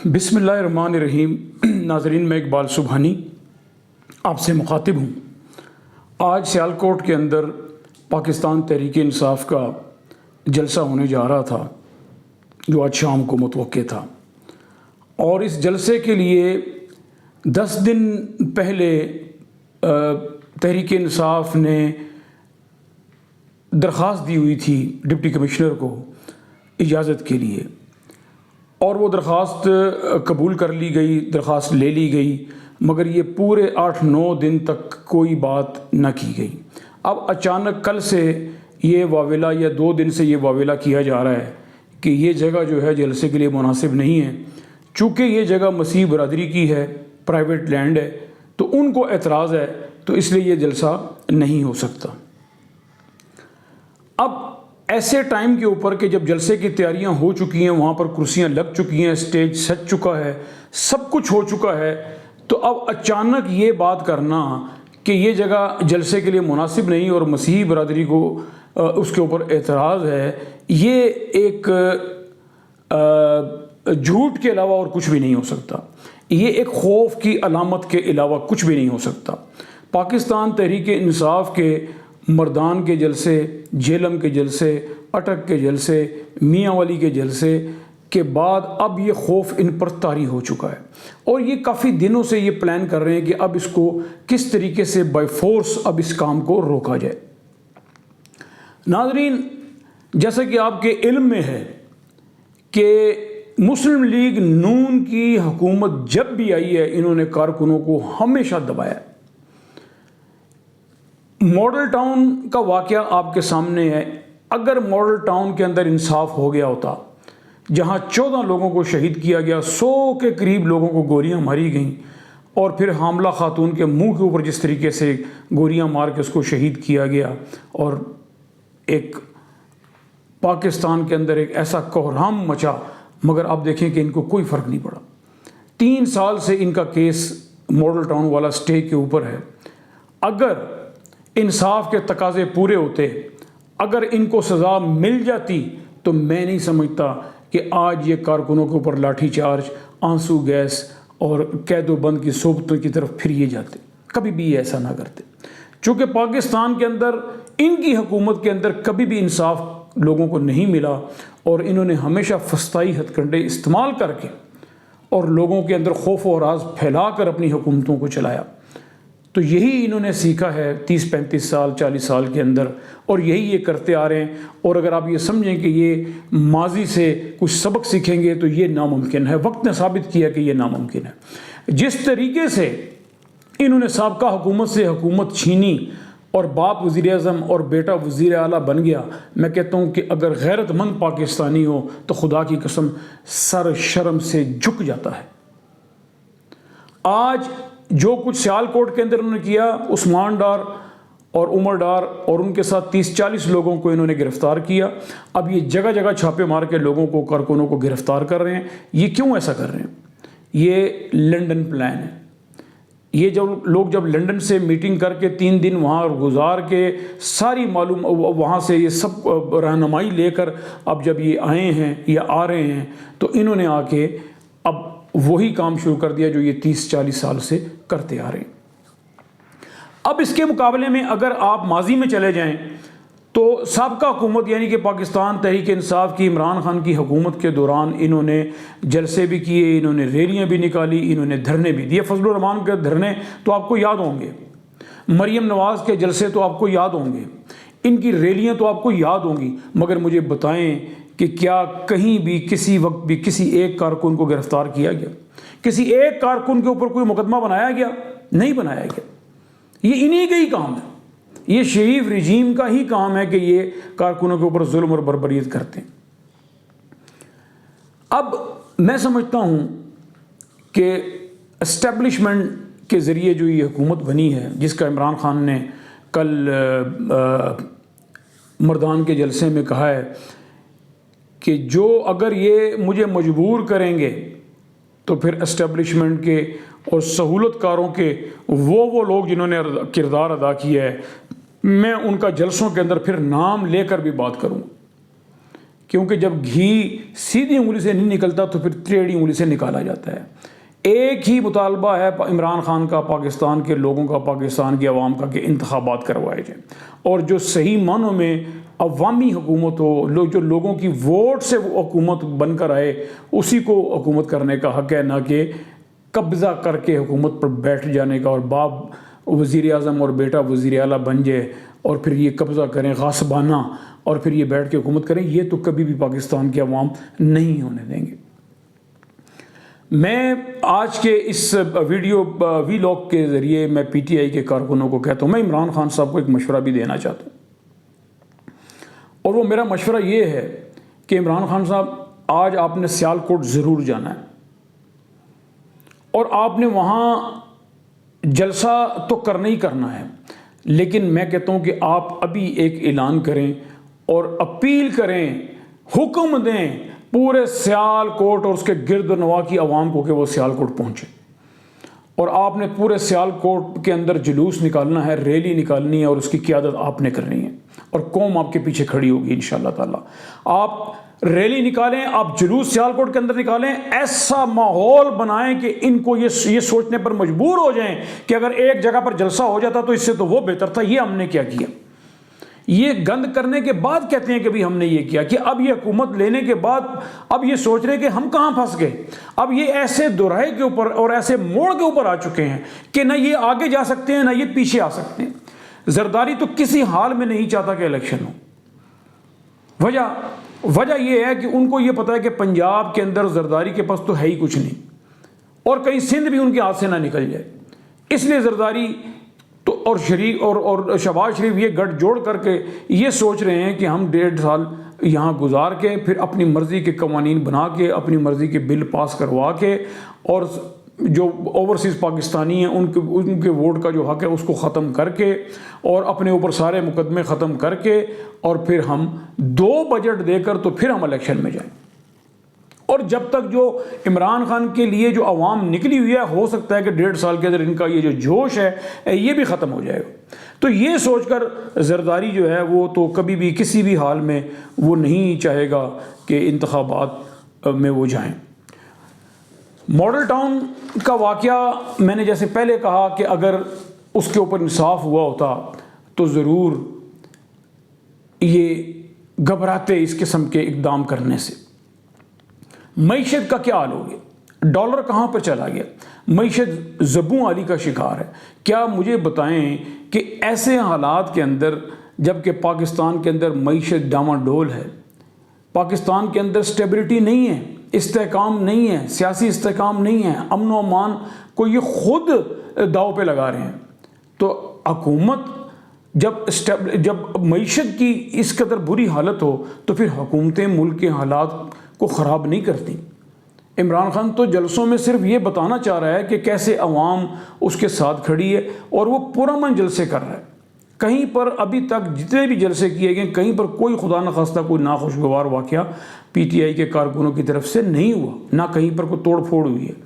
बिस्मिल्लाहिर्रहमानिर्रहीम। नाज़रीन, मैं इकबाल सुबहानी आपसे मुखातिब हूँ। आज सियालकोट के अंदर पाकिस्तान तहरीक इंसाफ का जलसा होने जा रहा था, जो आज शाम को मुतवक्के था। और इस जलसे के लिए 10 दिन पहले तहरीक इंसाफ ने दरख्वास्त दी हुई थी डिप्टी कमिश्नर को इजाज़त के लिए, और वो दरख्वास्त कबूल कर ली गई, दरख्वास्त ले ली गई, मगर ये पूरे 8-9 दिन तक कोई बात न की गई। अब अचानक कल से ये वावेला, या 2 दिन से ये वावेला किया जा रहा है कि ये जगह जो है जलसे के लिए मुनासिब नहीं है। चूँकि ये जगह मसीह बरादरी की है, प्राइवेट लैंड है, तो उनको एतराज़ है, तो इसलिए ये जलसा नहीं हो सकता। अब ऐसे टाइम के ऊपर कि जब जलसे की तैयारियां हो चुकी हैं, वहाँ पर कुर्सियां लग चुकी हैं, स्टेज सज चुका है, सब कुछ हो चुका है, तो अब अचानक ये बात करना कि ये जगह जलसे के लिए मुनासिब नहीं और मसीही बरादरी को उसके ऊपर एतराज़ है, ये एक झूठ के अलावा और कुछ भी नहीं हो सकता। ये एक खौफ की अलामत के अलावा कुछ भी नहीं हो सकता। पाकिस्तान तहरीक इंसाफ के मर्दान के जलसे, जेलम के जलसे, अटक के जलसे, मियाँ वाली के जलसे के बाद अब ये खौफ इन पर तारी हो चुका है, और ये काफ़ी दिनों से ये प्लान कर रहे हैं कि अब इसको किस तरीके से बाय फोर्स अब इस काम को रोका जाए। नाज़रीन, जैसा कि आपके इल्म में है कि मुस्लिम लीग नून की हुकूमत जब भी आई है, इन्होंने कारकुनों को हमेशा दबाया। मॉडल टाउन का वाक़या आपके सामने है। अगर मॉडल टाउन के अंदर इंसाफ हो गया होता, जहां 14 लोगों को शहीद किया गया, 100 के करीब लोगों को गोलियां मारी गईं, और फिर हामला खातून के मुंह के ऊपर जिस तरीके से गोलियां मार के उसको शहीद किया गया, और एक पाकिस्तान के अंदर एक ऐसा कोहराम मचा, मगर आप देखें कि इनको कोई फ़र्क नहीं पड़ा। 3 साल से इनका केस मॉडल टाउन वाला स्टे के ऊपर है। अगर इंसाफ के तकाजे पूरे होते, अगर इनको सज़ा मिल जाती, तो मैं नहीं समझता कि आज ये कारकुनों के ऊपर लाठी चार्ज, आंसू गैस और कैदोबंद की सोबतों की तरफ फिर ये जाते। कभी भी ऐसा ना करते, चूँकि पाकिस्तान के अंदर, इनकी हुकूमत के अंदर कभी भी इंसाफ लोगों को नहीं मिला, और इन्होंने हमेशा फस्ताई हथकंडे इस्तेमाल करके और लोगों के अंदर खौफ और राज फैला कर अपनी हुकूमतों को चलाया। तो यही इन्होंने सीखा है 30-35 साल 40 साल के अंदर, और यही ये करते आ रहे हैं। और अगर आप ये समझें कि ये माजी से कुछ सबक सीखेंगे, तो ये नामुमकिन है। वक्त ने साबित किया कि ये नामुमकिन है। जिस तरीके से इन्होंने साबका हुकूमत से हुकूमत छीनी और बाप वज़ीर-ए-आज़म और बेटा वज़ीर आला बन गया, मैं कहता हूँ कि अगर गैरतमंद पाकिस्तानी हो तो खुदा की कसम सर शर्म से झुक जाता है। आज जो कुछ सियालकोट के अंदर उन्होंने किया, उस्मान डार और उमर डार और उनके साथ 30-40 लोगों को इन्होंने गिरफ्तार किया। अब ये जगह जगह छापे मार के लोगों को, कारकुनों को गिरफ्तार कर रहे हैं। ये क्यों ऐसा कर रहे हैं? ये लंदन प्लान है। ये जब लंदन से मीटिंग करके 3 दिन वहाँ गुजार के सारी मालूम वहाँ से ये सब रहनुमाई लेकर अब जब ये आए हैं या आ रहे हैं, तो इन्होंने आके अब वही काम शुरू कर दिया जो ये 30-40 साल से करते आ रहे हैं। अब इसके मुकाबले में अगर आप माजी में चले जाएं, तो साबका हुकूमत यानी कि पाकिस्तान तहरीक इंसाफ की इमरान खान की हुकूमत के दौरान इन्होंने जलसे भी किए, इन्होंने रैलियां भी निकाली, इन्होंने धरने भी दिए। फजलुर रहमान के धरने तो आपको याद होंगे, मरीम नवाज़ के जलसे तो आपको याद होंगे, इनकी रैलियां तो आपको याद होंगी। मगर मुझे बताएं कि क्या कहीं भी किसी वक्त भी किसी एक कारकुन को गिरफ्तार किया गया? किसी एक कारकुन के ऊपर कोई मुकदमा बनाया गया? नहीं बनाया गया। ये इन्हीं का ही काम है, ये शरीफ रिजीम का ही काम है कि ये कारकुनों के ऊपर जुल्म और बर्बरियत करते हैं। अब मैं समझता हूँ कि एस्टेब्लिशमेंट के ज़रिए जो ये हुकूमत बनी है, जिसका इमरान खान ने कल मर्दान के जलसे में कहा है कि जो अगर ये मुझे मजबूर करेंगे, तो फिर एस्टेब्लिशमेंट के और सहूलतकारों के वो लोग जिन्होंने किरदार अदा किया है, मैं उनका जलसों के अंदर फिर नाम लेकर भी बात करूँ। क्योंकि जब घी सीधी उंगली से नहीं निकलता तो फिर टेढ़ी उंगली से निकाला जाता है। एक ही मुतालबा है इमरान खान का, पाकिस्तान के लोगों का, पाकिस्तान की आवाम का, कि इंतखाबात करवाए जाएँ और जो सही मानों में अवामी हुकूमत हो, जो लोगों की वोट से वो हुकूमत बनकर आए, उसी को हुकूमत करने का हक़ है, ना कि कब्ज़ा करके हुकूमत पर बैठ जाने का और बाप वज़ीर आज़म और बेटा वज़ीर आला बन जाए और फिर ये कब्ज़ा करें गासबाना और फिर ये बैठ के हुकूमत करें। ये तो कभी भी पाकिस्तान की आवाम नहीं होने देंगे। मैं आज के इस वीडियो वीलॉग के ज़रिए मैं PTI के कारकुनों को कहता हूँ, मैं इमरान खान साहब को एक मशवरा भी देना चाहता हूँ, और वो मेरा मशवरा ये है कि इमरान खान साहब, आज आपने सियालकोट ज़रूर जाना है और आपने वहाँ जलसा तो करना ही करना है, लेकिन मैं कहता हूँ कि आप अभी एक ऐलान करें और अपील करें, हुक्म दें पूरे सियालकोट और उसके गिरद नवा की आवाम को कि वो सियालकोट पहुँचे। और आपने पूरे सियालकोट के अंदर जुलूस निकालना है, रैली निकालनी है और उसकी क़यादत आपने करनी है और कौम आपके पीछे खड़ी होगी इंशाअल्लाह ताला। आप रैली निकालें, आप जुलूस सियालकोट के अंदर निकालें, ऐसा माहौल बनाएं कि इनको ये सोचने पर मजबूर हो जाएं कि अगर एक जगह पर जलसा हो जाता तो इससे तो वो बेहतर था, ये हमने क्या किया। ये गंद करने के बाद कहते हैं कि भाई हमने ये किया, कि अब ये हुकूमत लेने के बाद अब ये सोच रहे हैं कि हम कहाँ फंस गए। अब ये ऐसे दोराहे के ऊपर और ऐसे मोड़ के ऊपर आ चुके हैं कि ना ये आगे जा सकते हैं ना ये पीछे आ सकते हैं। जरदारी तो किसी हाल में नहीं चाहता कि इलेक्शन हो। वजह यह है कि उनको ये पता है कि पंजाब के अंदर जरदारी के पास तो है ही कुछ नहीं और कहीं सिंध भी उनके हाथ से ना निकल जाए, इसलिए जरदारी तो और शरीफ और शहबाज शरीफ ये गठ जोड़ करके ये सोच रहे हैं कि हम 1.5 साल यहाँ गुजार के फिर अपनी मर्ज़ी के कवानीन बना के, अपनी मर्ज़ी के बिल पास करवा के, और जो ओवरसीज़ पाकिस्तानी हैं उनके वोट का जो हक़ है उसको ख़त्म करके और अपने ऊपर सारे मुकदमे ख़त्म करके और फिर हम 2 बजट देकर तो फिर हम इलेक्शन में जाएं। और जब तक जो इमरान खान के लिए जो आवाम निकली हुई है, हो सकता है कि 1.5 साल के अंदर इनका ये जो जोश है ये भी ख़त्म हो जाएगा। तो ये सोचकर जरदारी जो है वो तो कभी भी किसी भी हाल में वो नहीं चाहेगा कि इंतखाबात में वो जाएं। मॉडल टाउन का वाक़या मैंने जैसे पहले कहा कि अगर उसके ऊपर इंसाफ हुआ होता तो ज़रूर ये घबराते इस किस्म के इक़दाम करने से। मईशत का क्या हाल हो गया, डॉलर कहाँ पर चला गया, मईशत ज़बू आली का शिकार है। क्या मुझे बताएं कि ऐसे हालात के अंदर जबकि पाकिस्तान के अंदर मईशत डामाडोल है, पाकिस्तान के अंदर स्टेबिलिटी नहीं है, इस्तेहकाम नहीं है, सियासी इस्तेहकाम नहीं है, अमन व अमान को ये खुद दाव पे लगा रहे हैं, तो हुकूमत जब मईशत की इस कदर बुरी हालत हो तो फिर हुकूमतें मुल्क के हालात को ख़राब नहीं करती। इमरान खान तो जलसों में सिर्फ ये बताना चाह रहा है कि कैसे अवाम उसके साथ खड़ी है और वो पुरअमन जलसे कर रहा है। कहीं पर अभी तक जितने भी जलसे किए गए कहीं पर कोई खुदा न खास्ता कोई नाखुशगवार वाक़या PTI के कारकुनों की तरफ से नहीं हुआ, ना कहीं पर कोई तोड़ फोड़ हुई है।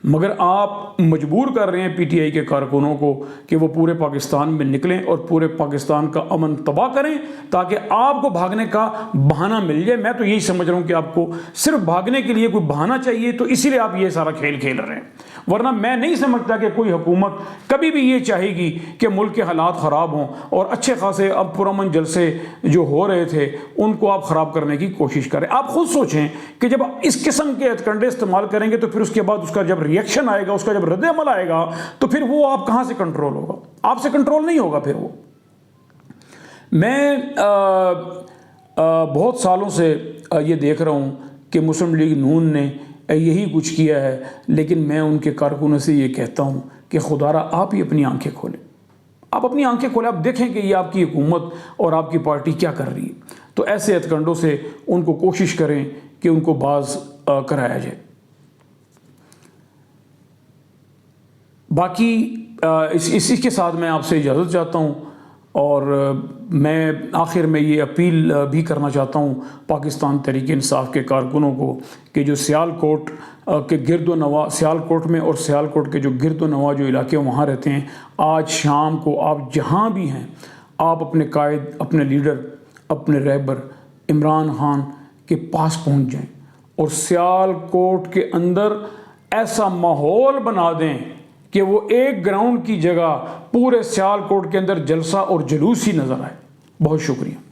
मगर आप मजबूर कर रहे हैं PTI के कारकुनों को कि वो पूरे पाकिस्तान में निकलें और पूरे पाकिस्तान का अमन तबाह करें ताकि आपको भागने का बहाना मिल जाए। मैं तो यही समझ रहा हूँ कि आपको सिर्फ भागने के लिए कोई बहाना चाहिए, तो इसीलिए आप ये सारा खेल खेल रहे हैं। वरना मैं नहीं समझता कि कोई हुकूमत कभी भी ये चाहेगी कि मुल्क के हालात ख़राब हों और अच्छे खासे अब पुरअमन जलसे जो हो रहे थे उनको आप ख़राब करने की कोशिश करें। आप खुद सोचें कि जब आप इस किस्म के हथकंडे इस्तेमाल करेंगे तो फिर उसके बाद उसका जब रिएक्शन आएगा, उसका जब रद्द-ए-अमल आएगा तो फिर वो आप कहाँ से कंट्रोल होगा, आपसे कंट्रोल नहीं होगा। फिर वो मैं बहुत सालों से ये देख रहा हूँ कि मुस्लिम लीग नून ने यही कुछ किया है, लेकिन मैं उनके कारकुनों से ये कहता हूँ कि खुदारा आप ही अपनी आंखें खोलें, आप अपनी आंखें खोलें, आप देखें कि ये आपकी हुकूमत और आपकी पार्टी क्या कर रही है। तो ऐसे हथकंडों से उनको कोशिश करें कि उनको बाज कराया जाए। बाकी इसी के साथ मैं आपसे इजाज़त चाहता हूँ और मैं आखिर में ये अपील भी करना चाहता हूँ पाकिस्तान तहरीक इंसाफ के कारकुनों को कि जो सियालकोट के गिरदो नवा, सियालकोट में और सियालकोट के जो गिरदो नवा जो इलाके वहाँ रहते हैं, आज शाम को आप जहाँ भी हैं आप अपने कायद, अपने लीडर, अपने रहबर इमरान खान के पास पहुंच जाएं और सियालकोट के अंदर ऐसा माहौल बना दें कि वो एक ग्राउंड की जगह पूरे सियालकोट के अंदर जलसा और जुलूस ही नज़र आए। बहुत शुक्रिया।